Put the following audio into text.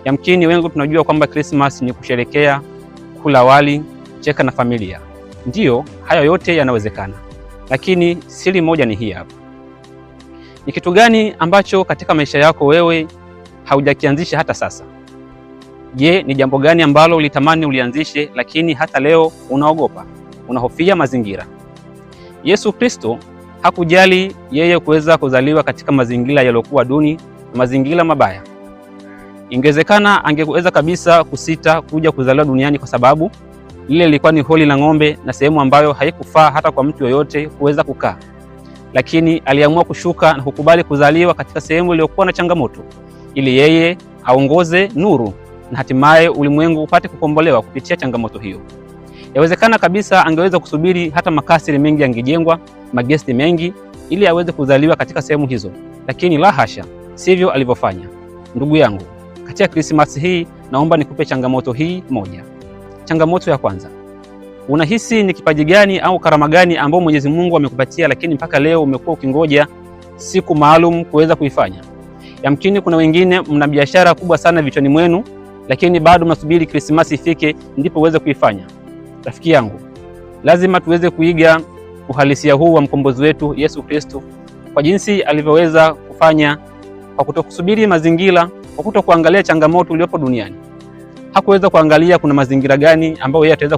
Yamkini wengi tunajua kwamba Christmas ni kusherekea, kula wali, cheka na familia. Ndiyo, hayo yote yanawezekana. Lakini siri moja ni hii hapa. Ni kitu gani ambacho katika maisha yako wewe haujakianzisha hata sasa? Je, ni jambo gani ambalo ulitamani ulianzishe lakini hata leo unaogopa, unahofia mazingira? Yesu Kristo hakujali yeye kuweza kuzaliwa katika mazingira yaliyokuwa duni, mazingira mabaya. Ingewezekana angeweza kabisa kusita kuja kuzaliwa duniani kwa sababu lile lilikuwa ni holi la ng'ombe na sehemu ambayo haikufaa hata kwa mtu yoyote kuweza kukaa. Lakini aliamua kushuka na kukubali kuzaliwa katika sehemu iliyokuwa na changamoto ili yeye aongoze nuru na hatimaye ulimwengu upate kukombolewa kupitia changamoto hiyo. Yawezekana kabisa angeweza kusubiri hata makasiri mengi yangejengwa, magesti mengi ili aweze kuzaliwa katika sehemu hizo. Lakini la hasha, sivyo alivyofanya. Ndugu yangu, katika Krismasi hii naomba nikupe changamoto hii moja. Changamoto ya kwanza. Unahisi ni kipaji gani au karama gani ambao Mwenyezi Mungu amekupatia lakini mpaka leo umekuwa ukingoja siku maalum kuweza kuifanya? Yamkini kuna wengine mna biashara kubwa sana vichwani mwenu lakini bado mnasubiri Krismasi ifike ndipo uweze kuifanya. Rafiki yangu, lazima tuweze kuiga uhalisia huu wa mkombozi wetu Yesu Kristo kwa jinsi alivyoweza kufanya kwa kutokusubiri mazingira, kwa kutokuangalia changamoto iliyopo duniani. Hakuweza kuangalia kuna mazingira gani ambayo yeye ataweza